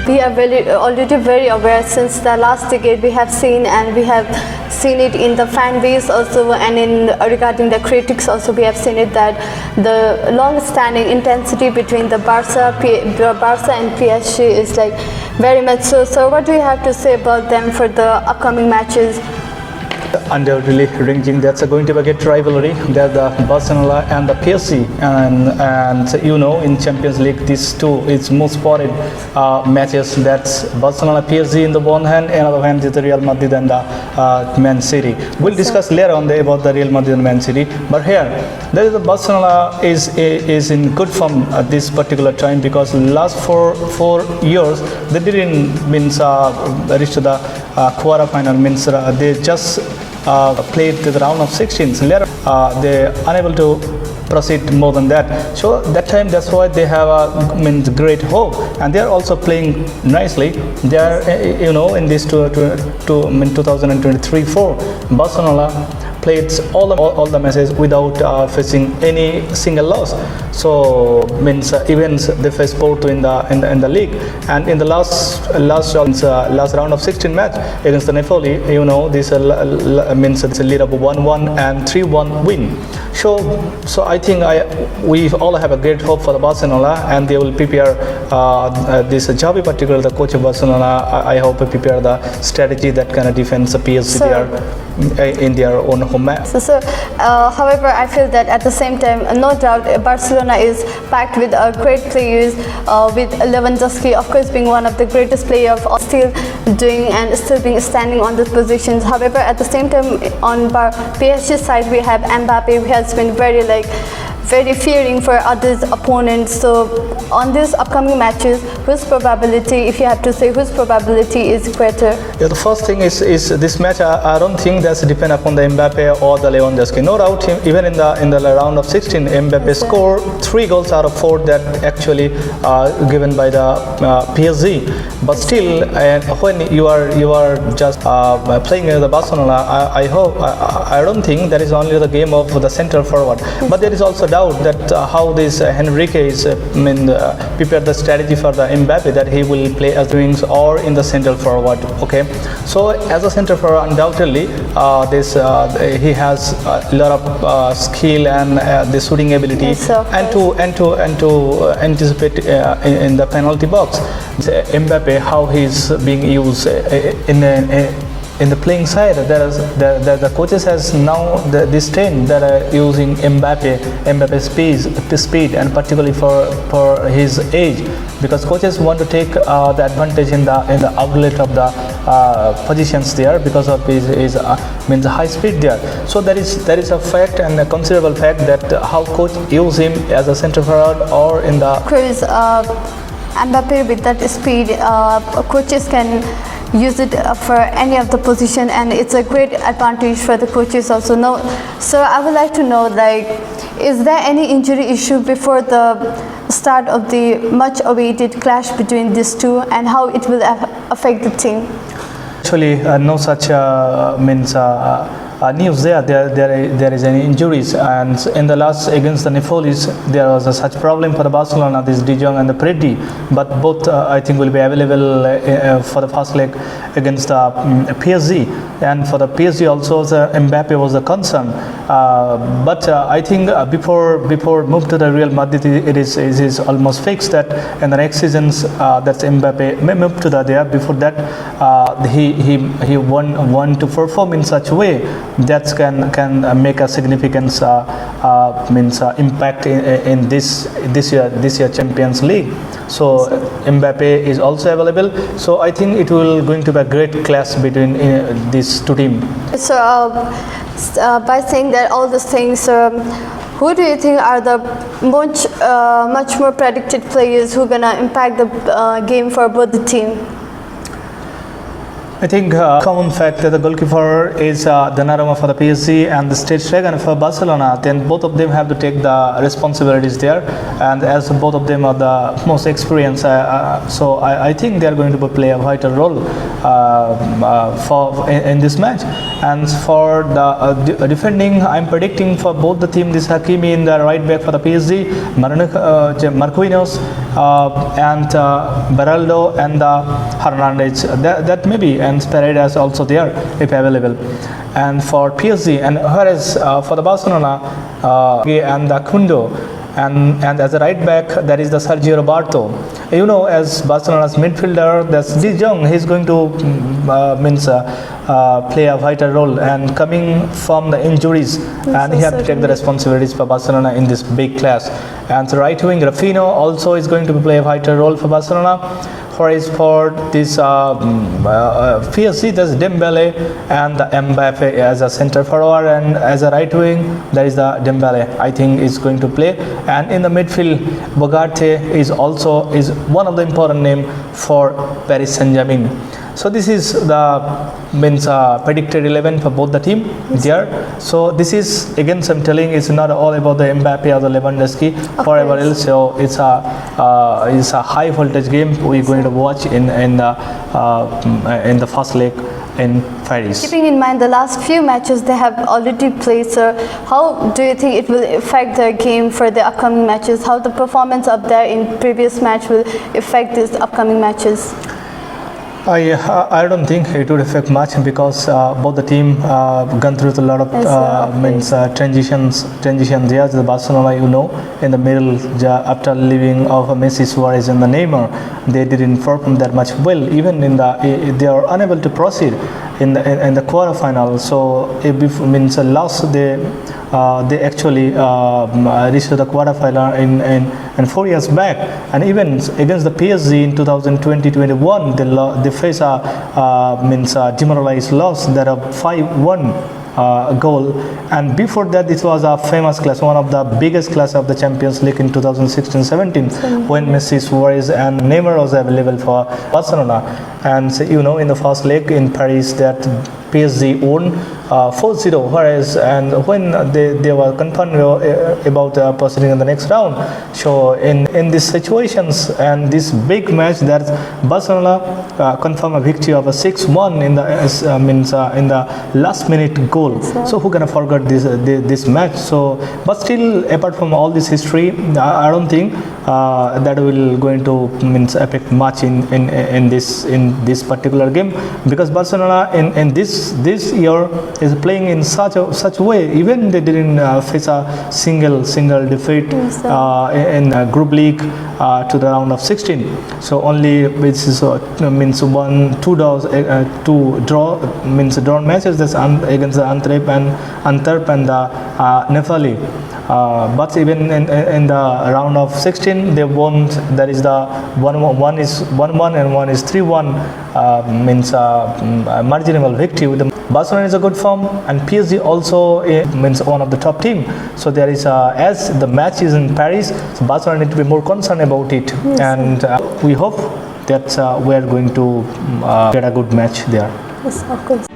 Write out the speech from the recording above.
We are already very aware since the last decade. We have seen it in the fan base also, and in regarding the critics also. We have seen it that the long-standing intensity between the Barca and PSG is like very much so. So what do you have to say about them for the upcoming matches? Undoubtedly, ranking that's going to be a great rivalry. They're the Barcelona and the PSG, and you know, in Champions League, these two is most spotted matches. That's Barcelona PSG in the one hand, and other hand is the Real Madrid and the Man City. We'll discuss later on about the Real Madrid and Man City. But here, there is the Barcelona is in good form at this particular time, because last four years they didn't reach to the quarter-final. They just played to the round of 16. Later, they unable to proceed more than that. So that time, that's why they have great hope, and they are also playing nicely. They are, in this 2023-4, Barcelona played all the matches without facing any single loss. So even they faced Porto in the league, and in the last round of 16 match against the Napoli, this it's a lead of 1-1 and 3-1 win. So I think we all have a great hope for the Barcelona, and they will prepare this Xavi, particularly the coach of Barcelona. I hope they prepare the strategy that kind of defends the PSG in their own home match. However, I feel that at the same time, no doubt, Barcelona is packed with great players, with Lewandowski, of course, being one of the greatest players, still doing and still being standing on those positions. However, at the same time, on PSG side, we have Mbappe, who has been very fearing for others' opponents. So on these upcoming matches, whose probability, if you have to say, whose probability is greater? Yeah, the first thing is this match. I don't think that's depend upon the Mbappe or the Lewandowski. No doubt, even in the round of 16, Mbappe scored 3 goals out of 4 that actually given by the PSG. But still, when you are just playing against the Barcelona, I don't think that is only the game of the center forward, but there is also doubt that how this Henrique is prepared the strategy for the Mbappe, that he will play as wings or in the central forward. Okay, so as a center forward, undoubtedly he has a lot of skill and the shooting ability, and to anticipate in the penalty box. Mbappe, how he's being used in the playing side, the coaches has now this trend that are using Mbappe's speed, and particularly for his age, because coaches want to take the advantage in the outlet of the positions there, because of his high speed there. So there is a fact, and a considerable fact, that how coach use him as a center forward or in the. Chris, Mbappe with that speed, coaches can use it for any of the position, and it's a great advantage for the coaches also. So I would like to know, is there any injury issue before the start of the much awaited clash between these two, and how it will affect the team? Actually, no such news there is any injuries, and in the last against the Napoli there was such problem for the Barcelona, this De Jong and the Preddi, but both I think will be available for the first leg against the PSG, and for the PSG also the Mbappe was a concern, but I think before move to the Real Madrid, it is almost fixed that in the next seasons that Mbappe may move to there. Before that, he want to perform in such a way that can make a significant impact in this year Champions League. So Mbappe is also available. So I think it will going to be a great clash between these two teams. So by saying that all these things, who do you think are the much more predicted players who are gonna impact the game for both the team? I think common fact that the goalkeeper is Donnarumma for the PSG and the stage striker for Barcelona. Then both of them have to take the responsibilities there, and as both of them are the most experienced, so I think they are going to play a vital role in this match. And for the defending, I'm predicting for both the team, this Hakimi in the right back for the PSG, Marquinhos and Beraldo and Hernandez. That may be, and Paredes also there if available. And for PSG, and whereas for the Barcelona, and Kundo. And as a right back, there is the Sergio Roberto. You know, as Barcelona's midfielder, that's De Jong. He's going to play a vital role, and coming from the injuries, and he have to take the responsibilities for Barcelona in this big clash. And the right wing Rafinha also is going to play a vital role for Barcelona. Whereas for this PSG, there's Dembele and the Mbappe as a center forward, and as a right wing there is the Dembele. I think is going to play, and in the midfield, Bogarte is one of the important name for Paris Saint-Germain. So this is the predicted 11 for both the team there. So this is, again, I'm telling, it's not all about the Mbappe or the Lewandowski forever else. So it's a high voltage game we're going to watch in the first leg in Paris. Keeping in mind the last few matches they have already played, sir, how do you think it will affect their game for the upcoming matches? How the performance up there in previous match will affect these upcoming matches? I don't think it would affect much, because both the team gone through a lot of transitions. Yes, the Barcelona, you know, in the middle after leaving of Messi, Suarez, and the Neymar, they didn't perform that much well. Even they are unable to proceed in the quarterfinal. So if a loss, they actually reached the quarterfinal in 4 years back, and even against the PSG in 2020-21, they face a demoralized loss that of 5-1 goal. And before that, it was a famous clash, one of the biggest clash of the Champions League in 2016-17, when Messi, Suarez, and Neymar was available for Barcelona. And so, you know, in the first leg in Paris, that PSG won 4-0, whereas when they were confirmed about proceeding in the next round. So in these situations and this big match, that Barcelona confirmed a victory of a 6-1 in the last minute goal. So who can forget this match? So, but still, apart from all this history, I don't think that will going to affect much in this particular game, because Barcelona in this year is playing in such a way. Even they didn't face a single defeat in group league to the round of 16. So only which is two drawn matches. That's against the Antwerp and the Napoli. But even in the round of 16, they won. That is the one is 1-1 and one is 3-1. Marginal victory. Barcelona is a good form, and PSG also one of the top team. So there is as the match is in Paris, so Barcelona need to be more concerned about it. Yes, and we hope that we are going to get a good match there. Yes, of course.